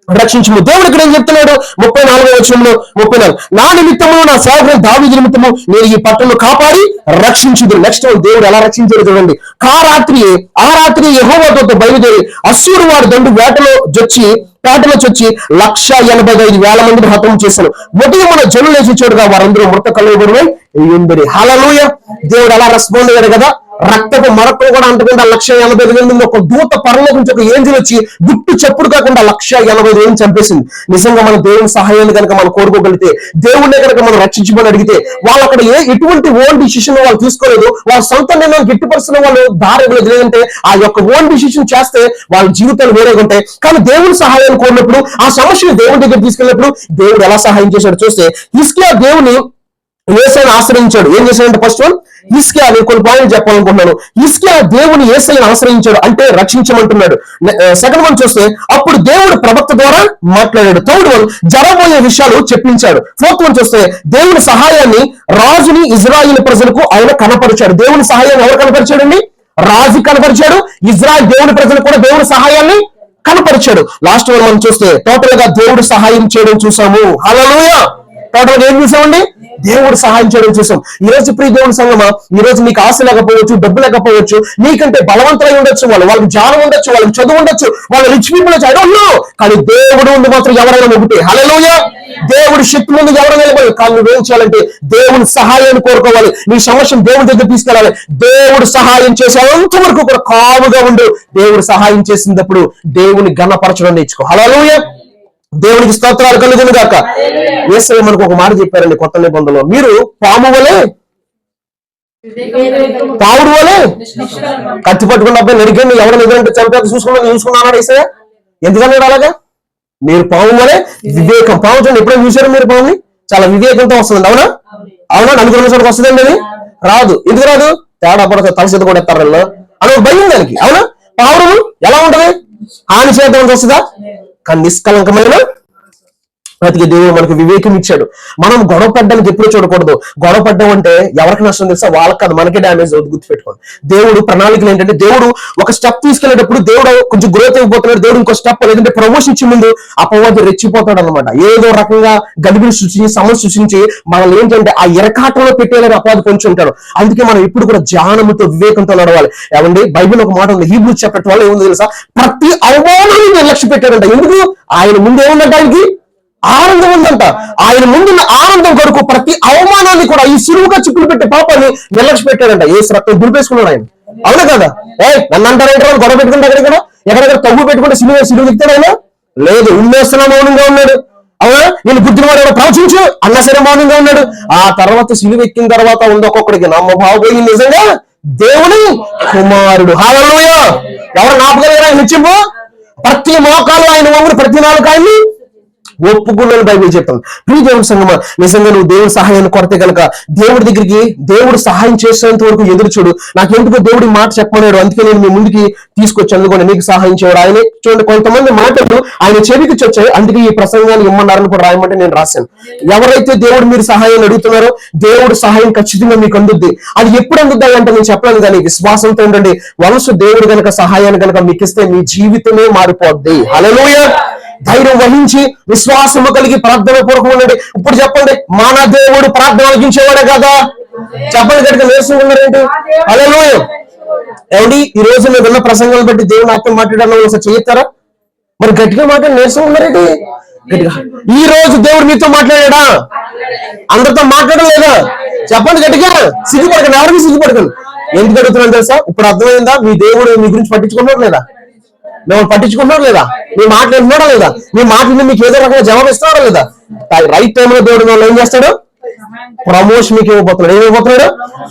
రక్షించుము. దేవుడు ఇక్కడ ఏం చెప్తున్నాడు? 34వ వచనంలో 34, నా నిమిత్తము నా సేవకుడైన దావీదు నిమిత్తము నేను ఈ పట్టణం కాపాడి రక్షించుదు. నెక్స్ట్ దేవుడు ఎలా రక్షించాడు చూడండి. ఆ రాత్రి యెహోవాతో బయలుదేరి అశ్షూరు వారి దండు పేటలో చొచ్చి 185,000 మందిని హతం చేశాను. ఉదయమున జనులు లేచి చూడగా వారందరూ మృత కలుగురువై ఉందరి. హల్లెలూయా. దేవుడు అలా రెస్పాండ్ అయ్యాడు కదా. రక్తపు మరకలు కూడా అంటకుండా 185,000 మంది ఒక దూత పరలోకం నుంచి ఒక ఏంజిల్ వచ్చి గుట్టు చెప్పుడు కాకుండా 185,000 చంపేసింది. నిజంగా మన దేవుని సహాయాన్ని కనుక మనం కోరుకోగలిగితే, దేవుణ్ణి కనుక మనం రక్షించమని అడిగితే, వాళ్ళు అక్కడ ఎటువంటి ఓన్ డిసిషన్ వాళ్ళు తీసుకోలేదు. వాళ్ళ సొంత నిర్ణయానికి ఎట్టి పరిస్థితుల్లో వాళ్ళు దారి లేదంటే ఆ యొక్క ఓన్ డిసిషన్ చేస్తే వాళ్ళ జీవితాలు వేరేగా ఉంటాయి. కానీ దేవుని సహాయాన్ని కోరినప్పుడు, ఆ సమస్యను దేవుని దగ్గర తీసుకెళ్ళినప్పుడు దేవుడు ఎలా సహాయం చేశాడు చూస్తే, హిజ్కియా దేవుని యేసయ్యను ఆశ్రయించాడు. ఏం చేశాడంటే, ఫస్ట్ వన్ హిజ్కియా, నేను కొన్ని పాయింట్లు చెప్పాలనుకుంటున్నాను. హిజ్కియా దేవుని యేసయ్యను ఆశ్రయించాడు అంటే రక్షించమంటున్నాడు. సెకండ్ వన్ చూస్తే, అప్పుడు దేవుడు ప్రవక్త ద్వారా మాట్లాడాడు. థర్డ్ వన్ జరగబోయే విషయాలు చెప్పించాడు. ఫోర్త్ వన్ చూస్తే, దేవుని సహాయాన్ని రాజుని ఇజ్రాయిల్ ప్రజలకు ఆయన కనపరిచాడు. దేవుని సహాయాన్ని ఎవరు కనపరిచాడండి? రాజు కనపరిచాడు. ఇజ్రాయిల్ దేవుని ప్రజలకు కూడా దేవుని సహాయాన్ని కనపరిచాడు. లాస్ట్ వన్ మనం చూస్తే టోటల్ గా దేవుడు సహాయం చేయడం చూసాము. హల్లెలూయా. టోటల్ గా ఏం చూసామండి? దేవుడు సహాయం చేయడం చూసాం. ఈ రోజు ప్రియ దేవుని సంగమా, ఈ రోజు నీకు ఆశ లేకపోవచ్చు, డబ్బు లేకపోవచ్చు, నీకంటే బలవంతులై ఉండొచ్చు, వాళ్ళకి జ్ఞానం ఉండొచ్చు, వాళ్ళకి చదువు ఉండొచ్చు, వాళ్ళ రిచ్ పీపుల్ వచ్చి ఐ డోంట్ నో, కానీ దేవుడు ముందు మాత్రం ఎవరైనా ఒకటి. హల్లెలూయా. దేవుడి శక్తి ముందు ఎవరైనా నిలబడాలి. కానీ నువ్వేం చేయాలంటే దేవుని సహాయాన్ని కోరుకోవాలి. నీ సమస్యను దేవుడి దగ్గర తీసుకెళ్ళాలి. దేవుడు సహాయం చేసేంత వరకు కూడా కాముగా ఉండు. దేవుడు సహాయం చేసినప్పుడు దేవుని ఘనపరచడం నేర్చుకో. హల్లెలూయా. దేవునికి స్తోత్రాలు కలుగును గాక. యేసయ్య మనకు ఒక మాట చెప్పారండి కొత్త నిబంధనలో, మీరు పాము వలె తావుడు వలె కత్తి పట్టుకున్న అబ్బాయి నరికండి, ఎవరు నిజంటే చంపేది చూసుకున్నాడు యేసయ్య. ఎందుకన్నాడు అలాగా? మీరు పాము వలె వివేకం. పాము చూడండి, ఎప్పుడైనా చూసారు మీరు పాముని? చాలా వివేకంతో వస్తుంది. అవునా? నలుగురు నిమిషాలకు వస్తుందండి. అది రాదు. ఎందుకు రాదు? తేడా పడుతుంది, తలసేత కూడా ఎత్తారు అని భయం దానికి. అవునా? పావురము ఎలా ఉంటది? హాని చేద్దాం వస్తుందా? కానీ నిష్కలంకమైన అందుకే దేవుడు మనకు వివేకం ఇచ్చాడు. మనం గొడవ పడ్డానికి ఎప్పుడు చూడకూడదు. గొడవ పడ్డం అంటే ఎవరికి నష్టం తెలుసా? వాళ్ళకి కాదు, మనకే డ్యామేజ్ అవుతుంది. గుర్తుపెట్టుకోండి. దేవుడు ప్రణాళికలు ఏంటంటే, దేవుడు ఒక స్టెప్ తీసుకెళ్లేటప్పుడు దేవుడు కొంచెం గ్రోత్ అయిపోతున్నాడు, దేవుడు ఇంకో స్టెప్ లేదంటే ప్రమోషన్ ఇచ్చే ముందు అపవాది రెచ్చిపోతాడు అనమాట. ఏదో రకంగా గడిబిడి సృష్టించి సమస్య సృష్టించి మనల్ని ఏంటంటే ఆ ఎరకాటంలో పెట్టేయాలని అపవాది కొంచెం ఉంటాడు. అందుకే మనం ఇప్పుడు కూడా జ్ఞానంతో వివేకంతో నడవాలి. ఏమండి, బైబిల్ ఒక మాట ఉంది, హీబ్రూస్ చాప్టర్ 12 ఏముంది తెలుసా? ప్రతి అవమానాన్ని నిర్లక్ష్య పెట్టాడంట. ఎందుకు? ఆయన ముందు ఏముందంట? ఆయనకి ఆనందం ఉందంట. ఆయన ముందున్న ఆనందం కొరకు ప్రతి అవమానాన్ని కూడా, ఈ సులువుగా చిక్కులు పెట్టే పాపాన్ని నిర్లక్ష్య పెట్టాడంట. యేసు రక్తం దులిపేసుకున్నాడు ఆయన. అవునా కదా? నన్ను అంటారంటే గొడవ పెట్టుకుంటే ఎక్కడెక్కడ తగ్గు పెట్టుకుంటే సిలువ దిగుతాడు ఆయన? లేదు, ఉమ్మేస్తున్నా మౌనంగా ఉన్నాడు. అవునా? నేను బుద్ధివాడు ప్రవచించు అన్న సరే మౌనంగా ఉన్నాడు. ఆ తర్వాత సిలువ ఎక్కిన తర్వాత ఉంది ఒక్కొక్కడికి, నమ్మ బాబోయి నిజంగా దేవుని కుమారుడు. హల్లెలూయా! ఎవరు నాపగలిగారా నిత్యము? ప్రతి మోకాలు ఆయన వంగుడు, ప్రతి నాలుగు ఆయన్ని ఒప్పుకున్నాను బైబిల్ చెప్తాను. ప్రియ దేవుని సంగమా, నిజంగా నువ్వు దేవుడి సహాయాన్ని కొరతే కనుక దేవుడి దగ్గరికి దేవుడు సహాయం చేసేంత వరకు ఎదురు చూడు. నాకు ఎందుకు దేవుడి మాట చెప్పమన్నాడు, అందుకే నేను మీ ముందుకి తీసుకొచ్చాను. అందుకని నీకు సహాయం చేయడు ఆయన. చూడండి, కొంతమంది మాటలు ఆయన చెవికి వచ్చాయి, అందుకే ఈ ప్రసంగాన్ని ఇమ్మన్నారని కూడా రాయమంటే నేను రాశాను. ఎవరైతే దేవుడు మీరు సహాయాన్ని అడుగుతున్నారో దేవుడు సహాయం ఖచ్చితంగా మీకు అందుద్ది. అది ఎప్పుడు అందుద్ది అంటే నేను చెప్పలేను, కానీ విశ్వాసంతో ఉండండి. వలసు దేవుడు కనుక సహాయాన్ని కనుక మీకు ఇస్తే మీ జీవితమే మారిపోద్ది. హల్లెలూయా! ధైర్యం వహించి విశ్వాసము కలిగి ప్రార్థన పూర్వకం ఉండండి. ఇప్పుడు చెప్పండి, మన దేవుడు ప్రార్థన వహించేవాడే కదా? చెప్పండి గట్టిగా, నేర్చుకుని ఉన్నారేంటి? హల్లెలూయా! ఏమండి, ఈ రోజు మీరు విన్న ప్రసంగాలను బట్టి దేవుని ఆత్మ మాట్లాడాలని ఒకసారి చేస్తారా? మరి గట్టిగా మాట్లాడి నేర్చుకుని ఉన్నారేంటి? గట్టిగా ఈ రోజు దేవుడు మీతో మాట్లాడా? అందరితో మాట్లాడలేదా? చెప్పండి గట్టిగా. సిగ్గుపడకండి, ఎవరికి సిగ్గుపడకండి. ఎందుకు అడుగుతున్నాను తెలుసా? ఇప్పుడు అర్థమైందా? మీ దేవుడు మీ గురించి పట్టించుకున్నాడు లేదా? మేము పట్టించుకున్నాడు లేదా? మీ మాటలు విన్నాడా లేదా? మీ మాటలు మీకు ఏదో రకంగా జవాబు ఇస్తున్నాడా లేదా? రైట్ టైంలో దేవుడు వాళ్ళు ఏం చేస్తాడు? ప్రమోషన్ మీకు ఇవ్వబోతున్నాడు. ఏమైపోతున్నాడు?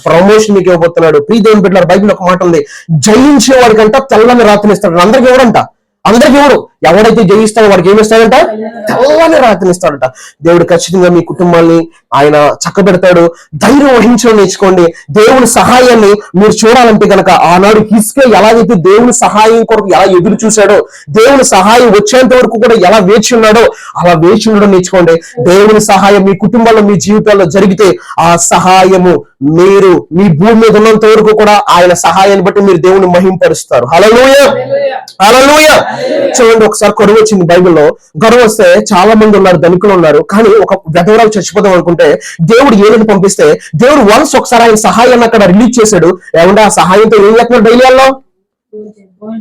ప్రమోషన్ మీకు ఇవ్వబోతున్నాడు. ప్రియ దేవుని బిడ్డలారా, బైబిల్ ఒక మాట ఉంది, జయించే వాడికంట తెల్లని రాత్రిని ఇస్తాడు. అందరికి ఎవడంట? అందరికి ఎవడు? ఎవడైతే జయిస్తాడో వాడికి ఏమిస్తాడంట? తెల్లని రాత్రిని ఇస్తాడంట. దేవుడు ఖచ్చితంగా మీ కుటుంబాన్ని ఆయన చక్కబెడతాడు. ధైర్యం వహించడం నేర్చుకోండి. దేవుని సహాయాన్ని మీరు చూడాలంటే కనుక, ఆనాడు హిజ్కియా ఎలాగైతే దేవుని సహాయం కొరకు ఎలా ఎదురు చూశాడో, దేవుని సహాయం వచ్చేంత వరకు కూడా ఎలా వేచి ఉన్నాడో అలా వేచి ఉండడం నేర్చుకోండి. దేవుని సహాయం మీ కుటుంబాల్లో మీ జీవితాల్లో జరిగితే ఆ సహాయము మీరు మీ భూమి మీద ఉన్నంత వరకు కూడా ఆయన సహాయాన్ని బట్టి మీరు దేవుని మహింపరుస్తారు. హల్లెలూయా! హల్లెలూయా! చూడండి, ఒకసారి కరువు వచ్చింది బైబిల్లో. కరువు వస్తే చాలా మంది ఉన్నారు, ధనికులు ఉన్నారు. కానీ ఒక విధవరాలు చచ్చిపోదాం అనుకుంటే దేవుడు ఏలిని పంపిస్తే దేవుడు వన్స్ ఒకసారి ఆయన సహాయాన్ని అక్కడ రిలీజ్ చేశాడు. ఏమంటే ఆ సహాయంతో ఏం చేస్తున్నారు? డైలీ వాళ్ళు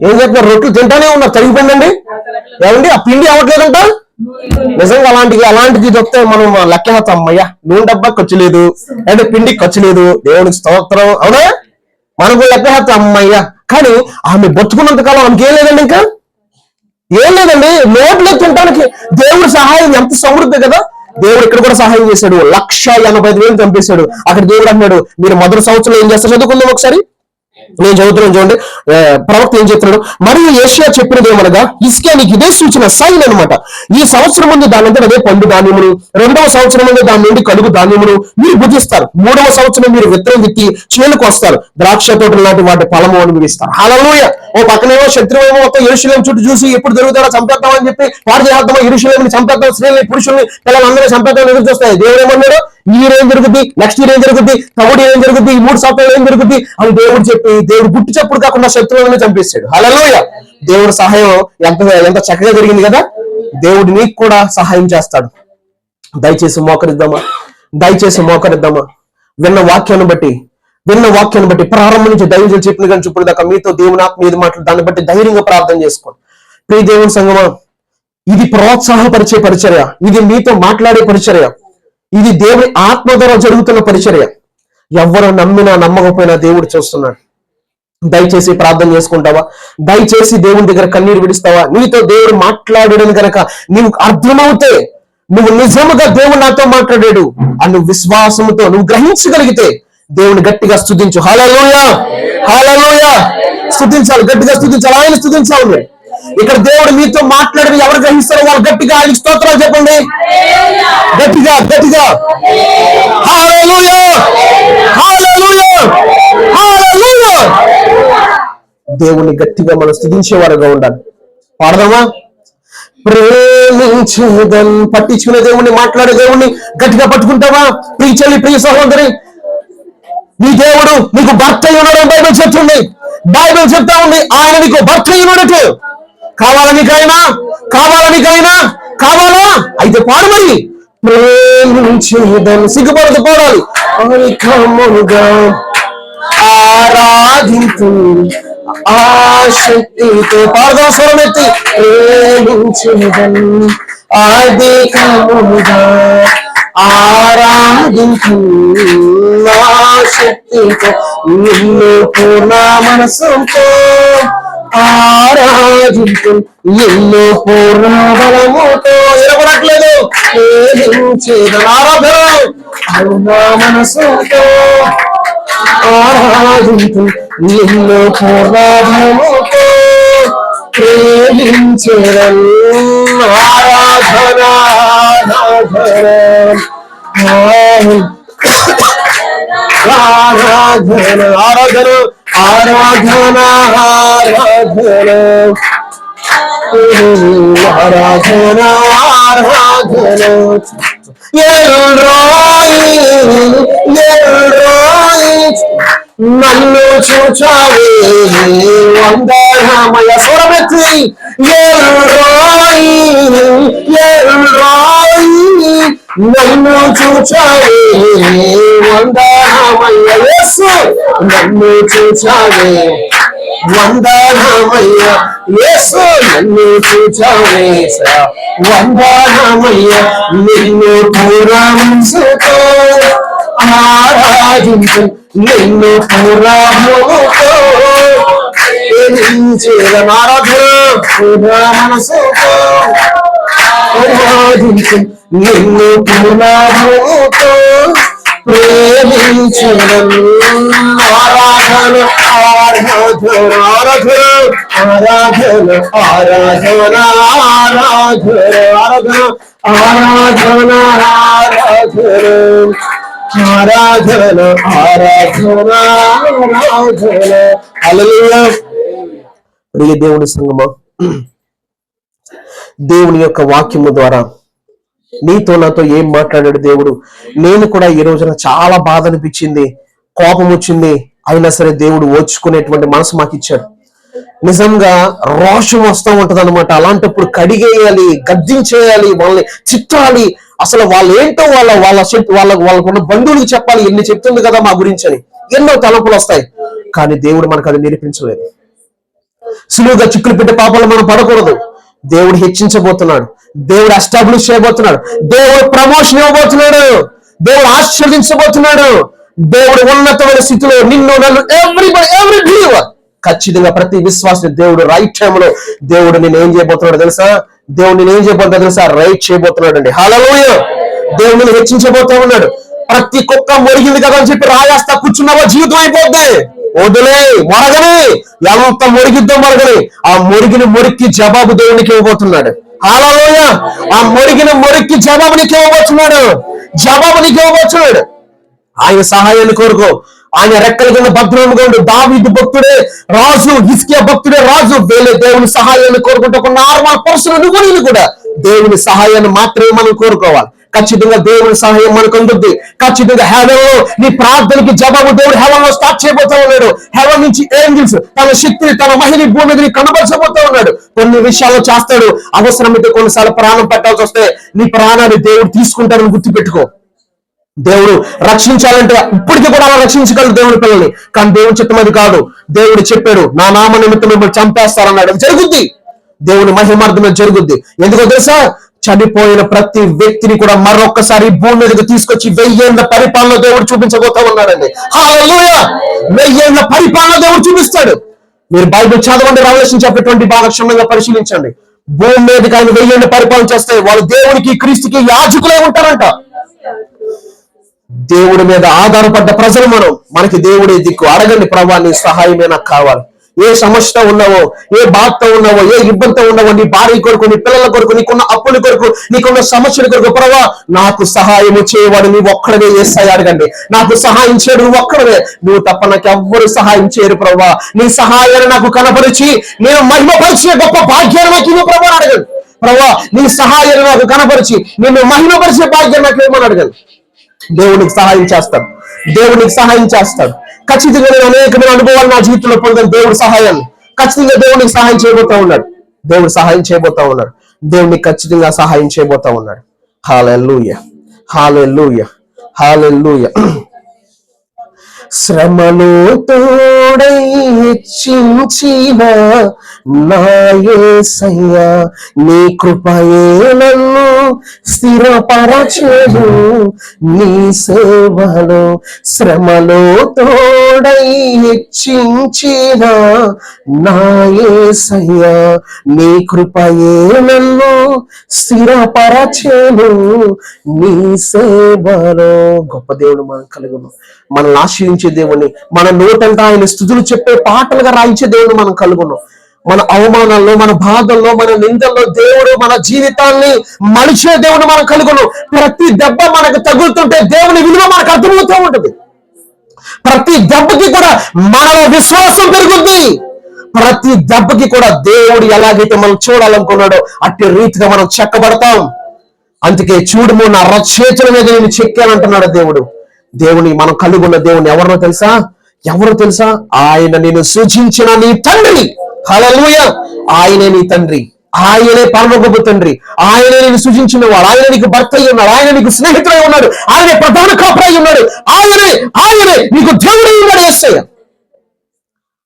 ఏం చేస్తున్నారు? రొట్టెలు తింటానే ఉన్నారు. తరిగిపోయిందండి. ఏమండి, ఆ పిండి అవ్వట్లేదంట. నిజంగా అలాంటిది చెప్తే మనం లెక్కేస్తాం. అమ్మయ్యా, నూనె డబ్బా ఖర్చు లేదు, అంటే పిండికి ఖర్చు లేదు, దేవునికి స్తోత్రం. అవునా? మనకు లెక్కేస్తాం అమ్మయ్యా. కానీ ఆమె బతుకున్నంత కాలం ఆమెకి ఏం లేదండి, ఇంకా ఏం లేదండి. నోట్లో తినడానికి దేవుడి సహాయం ఎంత సమృద్ధి కదా. దేవుడు ఇక్కడ కూడా సహాయం చేశాడు. 1,85,000 చంపేశాడు. అక్కడ దేవుడు అన్నాడు, మీరు మొదటి సంవత్సరంలో ఏం చేస్తారు? చదువుకుందాం ఒకసారి. నేను చదువుతున్నాను చూడండి, ప్రవక్త ఏం చెప్తున్నాడు. మరియు యేషయా చెప్పినది ఏమనగా, హిజ్కియా నీకు ఇదే సూచన, సైన్ అనమాట. ఈ సంవత్సరం ముందు దాని అంతా అదే పండు ధాన్యమును, 2వ సంవత్సరం ముందు దాని నుండి కలుగు ధాన్యమును మీరు భుజిస్తారు. 3వ సంవత్సరం మీరు విత్తనం విత్తి చేనుకు వస్తారు, ద్రాక్ష తోటలు లాంటి వాటి ఫలము అనుభవిస్తారు. హల్లెలూయా! ఓ పక్కనేమో శత్రువేమో మొత్తం యెరూషలేము చుట్టూ చూసి ఎప్పుడు దొరుకుతారో చంపేద్దామని చెప్పి పాడు చేద్దామా, యెరూషలేముని చంపేద్దాం, స్త్రీలని పురుషుల్ని పిల్లలందరూ చంపేద్దాం ఎదురు చూస్తాయి. దేవుడు ఏమన్నాడు? ఈ ఇయర్ ఏం జరుగుద్ది, నెక్స్ట్ ఇయర్ ఏం జరుగుద్ది, థర్డ్ ఏం జరుగుద్ది, ఈ 3 సంవత్సరాలు ఏం జరుగుద్ది అని దేవుడు చెప్పి దేవుడు గుట్టు చప్పుడు కాకుండా శత్రువులను చంపేశాడు. హల్లెలూయా! దేవుడు సహాయం ఎంత చక్కగా జరిగింది కదా. దేవుడు నీకు కూడా సహాయం చేస్తాడు. దయచేసి మోకరిద్దామా. విన్న వాక్యాన్ని బట్టి ప్రారంభం నుంచి దైవం చెప్పిన కానీ చూపుడు దాకా మీతో దేవుని ఆత్మ మీద మాట్లాడు. దాన్ని బట్టి ధైర్యంగా ప్రార్థన చేసుకోండి. ప్రియ దేవుని సంగమా, ఇది ప్రోత్సాహపరిచే పరిచర్య, ఇది మీతో మాట్లాడే పరిచర్య, ఇది దేవుని ఆత్మ ద్వారా జరుగుతున్న పరిచర్య. ఎవరు నమ్మినా నమ్మకపోయినా దేవుడు చూస్తున్నాడు. దయచేసి ప్రార్థన చేసుకుంటావా? దయచేసి దేవుని దగ్గర కన్నీరు విడుస్తావా? నీతో దేవుడు మాట్లాడాడని కనుక నీవు అర్థమవుతే, నువ్వు నిజముగా దేవుడు నాతో మాట్లాడాడు అని నువ్వు విశ్వాసంతో నువ్వు గ్రహించగలిగితే దేవుని గట్టిగా స్తుతించు. హల్లెలూయా! హల్లెలూయా! స్తుతించాలి, గట్టిగా స్తుతించాలి, ఆయన స్తుతించాలి. ఇక్కడ దేవుడు మీతో మాట్లాడి ఎవరు గ్రహిస్తారో వాళ్ళు గట్టిగా ఆయన స్తోత్రాలు చెప్పండి. గట్టిగా హల్లెలూయా! హల్లెలూయా! హల్లెలూయా! దేవుని గట్టిగా మనం స్తుతించేవారుగా ఉండాలి. పాడదామా? ప్రేమించేదన్. పట్టించుకునే దేవుణ్ణి, మాట్లాడే దేవుణ్ణి గట్టిగా పట్టుకుంటావా? ప్రియ చెల్లి, ప్రియ సహోదరి, నీ దేవుడు నీకు భర్త ఉన్నాడని బైబిల్ చెప్తుంది. బైబిల్ చెప్తా ఉంది ఆయన నీకు భర్త ఉన్నాడట. కావాలా నీకైనా? కావాలా? అయితే పాడు మరి. ప్రేమించేదన్. సిగ్గుపడదు, పాడాలి. ఐకముగా ఆరాధింతు ఆశక్తితో. పాడదాం స్వరమెత్తి. ప్రేమించేదన్ అధికముగా ఆరాధింతు ఆశక్తితో, నిన్ను పూర్ణ మనసుతో ఆరాధింతు, నిన్ను పూర్ణ బలముతో. ఎరగట్లేదు. ప్రేమించేదన్ ఆరాధన పూర్ణ మనసుతో ఆరాధింతు, నిన్ను పూర్ణ బలముతో ప్రేమించేదన్. ఆరాధన నన్ను చూచావే వందనమయ. స్వరమెత్తి. నన్ను చూచావే వందనమయ. యేసు నన్ను చూచావే వందనమయ్య. యేసు నన్ను చూచావే వందనమయ్య. నిన్ను పూర్ణ మనసుతో ఆరాధించు, నిన్ను పూర్ణ మనసుతో ప్రేమించేదన్. ఆరాధన పూర్ణ మనసుతో ఆరాధించు, నిన్ను పూర్ణ మనసుతో ప్రేమించేదన్. ఆరాధన ఆరాధన ఆరాధన ఆరాధన ఆరాధన ఆరాధన ఆరాధన ఆరాధన ఆరాధన. హల్లెలూయా. ప్రియ దేవుని సంగమా, దేవుని యొక్క వాక్యము ద్వారా నీతో నాతో ఏం మాట్లాడాడు దేవుడు? నేను కూడా ఈ రోజున చాలా బాధ అనిపించింది, కోపం వచ్చింది. అయినా సరే దేవుడు ఓర్చుకునేటువంటి మనసు మాకు ఇచ్చాడు. నిజంగా రోషం వస్తూ ఉంటది అనమాట. అలాంటప్పుడు కడిగేయాలి, గద్దించేయాలి, వాళ్ళని చిట్టాలి. అసలు వాళ్ళు ఏంటో వాళ్ళకున్న బంధువులకు చెప్పాలి. ఎన్ని చెప్తుంది కదా మా గురించి అని ఎన్నో తలంపులు వస్తాయి. కానీ దేవుడు మనకు అది నేర్పించలేదు. సులువుగా చిక్కులు పెట్టే పాపాలు మనం పడకూడదు. దేవుడు హెచ్చించబోతున్నాడు, దేవుడు ఎస్టాబ్లిష్ చేయబోతున్నాడు, దేవుడు ప్రమోషన్ ఇవ్వబోతున్నాడు, దేవుడు ఆశీర్వదించబోతున్నాడు. దేవుడు ఉన్నతమైన స్థితిలో నిన్ను నన్ను ఎవ్రీ బిలీవర్ ఖచ్చితంగా ప్రతి విశ్వాసం దేవుడు రైట్ టైంలో దేవుడు నేను ఏం చేయబోతున్నాడు తెలుసా? దేవుడు నేను ఏం చేయబోతున్నాడు తెలుసా? రైట్ చేయబోతున్నాడు అండి. హల్లెలూయా. దేవుడిని హెచ్చించబోతూ ఉన్నాడు. ప్రతి కుక్క మొరిగింది కదా అని చెప్పి రాయేస్తా కూర్చున్నావా జీవితం అయిపోద్ది. వదిలే, మొరగని. ఎంత మొరిగిద్దో మొరగని. ఆ మొరికి జవాబు దేవునికి ఇవ్వబోతున్నాడు. హల్లెలూయా. ఆ మొరికి జవాబు నీకు ఇవ్వబోతున్నాడు. ఆయన సహాయాన్ని కోరుకో. ఆయన రెక్కల కింద భద్రంగా ఉండు. దావీదు భక్తుడే రాజు, హిజ్కియా భక్తుడే రాజు. వేలే దేవుని సహాయాన్ని కోరుకుంటే ఒక నార్మల్ పర్సన్ నువ్వు కూడా దేవుని సహాయాన్ని మాత్రమే మనం కోరుకోవాలి. ఖచ్చితంగా దేవుని సహాయం మనకు అందుద్ది. ఖచ్చితంగా హెవెన్ లో నీ ప్రార్థనకి జవాబు దేవుడు హెవెన్ లో స్టార్ట్ చేయబోతా ఉన్నాడు. హెవెన్ నుంచి ఏంజిల్స్ తన శక్తిని, తన మహిళని భూమి మీద కనబరచబోతా ఉన్నాడు. కొన్ని విషయాలు చేస్తాడు. అవసరమైతే కొన్నిసార్లు ప్రాణం పెట్టాల్సి వస్తే నీ ప్రాణాన్ని దేవుడు తీసుకుంటాడని గుర్తుపెట్టుకో. దేవుడు రక్షించాలంటే ఇప్పటికీ కూడా అలా రక్షించగలరు దేవుని పిల్లల్ని. కానీ దేవుని చిత్తం అది కాదు. దేవుడు చెప్పాడు నా నామ నిమిత్తం మిమ్మల్ని చంపేస్తారన్నాడు. అది జరుగుద్ది. దేవుని మహిమార్థమే జరుగుద్ది. ఎందుకో తెలుసా? చనిపోయిన ప్రతి వ్యక్తిని కూడా మరొక్కసారి భూమి మీదకి తీసుకొచ్చి 1000 ఏళ్ల పరిపాలన దేవుడు చూపించబోతా ఉన్నాడండి. హల్లెలూయా. 1000 ఏళ్ల పరిపాలన దేవుడు చూపిస్తాడు. మీరు బైబిల్ చదవండి, రెవల్యూషన్ చాప్టర్ 20 బాగా క్షుణ్ణంగా పరిశీలించండి. భూమి మీదకి ఆయన 1000 ఏళ్ల పరిపాలన చేస్తే వాళ్ళు దేవునికి, క్రీస్తుకి యాజకులే ఉంటారంట. దేవుడి మీద ఆధారపడ్డ ప్రజలు మనకి దేవుడే దిక్కు. అడగండి, ప్రభా నీ సహాయమే నాకు కావాలి. ఏ సమస్యతో ఉన్నావో, ఏ బాధతో ఉన్నావో, ఏ ఇబ్బందితో ఉన్నావో, నీ భార్య కొరకు, నీ పిల్లల కొరకు, నీకున్న అప్పుల కొరకు, నీకున్న సమస్యల కొరకు, ప్రభా నాకు సహాయం చేయవాడు నువ్వు ఒక్కడవే. యేసయ్య అడగండి, నాకు సహాయం చేయడు నువ్వు ఒక్కడవే. నువ్వు తప్ప నాకు ఎవ్వరు సహాయం చేయరు ప్రభా. నీ సహాయాన్ని నాకు కనపరిచి నేను మహిమపరిచే గొప్ప భాగ్యాన్ని నాకు ఇవ్వు ప్రభా అడగండి. ప్రభా నీ సహాయాన్ని నాకు కనపరిచి నిన్ను మహిమపరిచే భాగ్యం నాకు ఏమన్నాడు కానీ దేవునికి సహాయం చేస్తాడు. దేవునికి సహాయం చేస్తాడు. ఖచ్చితంగా నేను అనేకమైన అనుభవాలు నా జీవితంలో పొందాను దేవుడి సహాయాన్ని. ఖచ్చితంగా దేవునికి సహాయం చేయబోతా ఉన్నాడు. దేవుడు సహాయం చేయబోతా ఉన్నాడు. దేవునికి ఖచ్చితంగా సహాయం చేయబోతా ఉన్నాడు. హల్లెలూయా, హల్లెలూయా, హల్లెలూయా. శ్రమలో తోడై హెచ్చించిన నా యేసయ్యా, నీ కృపయే నన్ను స్థిరపరచెను నీ సేవలో. శ్రమలో తోడై హెచ్చించిన నా యేసయ్యా, నీ కృపయే నన్ను స్థిరపరచెను నీ సేవలో. గొప్ప దేవుడు మనం కలుగును. మనల్ని ఆశ్రయించే దేవుని, మన నోటంతా ఆయన స్థుతులు చెప్పే పాటలుగా రాయించే దేవుని మనం కలుగును. మన అవమానాల్లో, మన బాధల్లో, మన నిందల్లో దేవుడు మన జీవితాన్ని మలిచే దేవుడు మనం కలుగును. ప్రతి దెబ్బ మనకు తగులుతుంటే దేవుని విలువ మనకు అర్థమవుతూ ఉంటుంది. ప్రతి దెబ్బకి కూడా మనలో విశ్వాసం పెరుగుద్ది. ప్రతి దెబ్బకి కూడా దేవుడు ఎలాగైతే మనం చూడాలనుకున్నాడో అట్టి రీతిగా మనం చెక్కబడతాం. అందుకే చూడుము నా రచేతుల మీద నేను చెక్కానంటున్నాడు దేవుడు. దేవుని మనం కలిగి ఉన్న దేవుని ఎవరో తెలుసా? ఆయన నేను సూచించిన నీ తండ్రి. హల్లెలూయా. ఆయనే నీ తండ్రి, ఆయనే పరమగొప్ప తండ్రి, ఆయనే నేను సూచించిన వాడు, ఆయన నీకు భర్త అయి ఉన్నాడు, ఆయన నీకు స్నేహితుడై ఉన్నాడు, ఆయనే ప్రధాన కాపురై ఉన్నాడు, ఆయనే నీకు దేవుడై ఉన్నాడు. యేసయ్య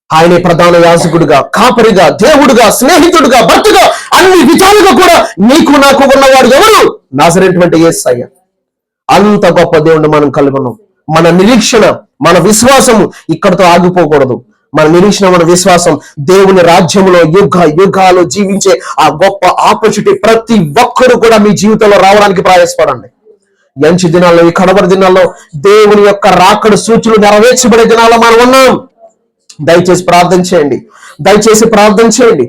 ఆయనే ప్రధాన యాజకుడిగా, కాపరిగా, దేవుడుగా, స్నేహితుడుగా, భర్తగా, అన్ని విధాలుగా కూడా నీకు నాకు ఉన్నవాడు ఎవరు? నజరేయుడైన యేసయ్య. అంత గొప్ప దేవుణ్ణి మనం కలుగున్నాం. మన నిరీక్షణ, మన విశ్వాసము ఇక్కడతో ఆగిపోకూడదు. మన నిరీక్షణ, మన విశ్వాసం దేవుని రాజ్యంలో యుగాలు జీవించే ఆ గొప్ప ఆపర్చునిటీ ప్రతి ఒక్కరూ కూడా మీ జీవితంలో రావడానికి ప్రయాసపడండి. మంచి దినాల్లో, ఈ కడవరి దినాల్లో దేవుని యొక్క రాకడ సూచనలు నెరవేర్చబడే దినాల్లో మనం ఉన్నాం. దయచేసి ప్రార్థన చేయండి.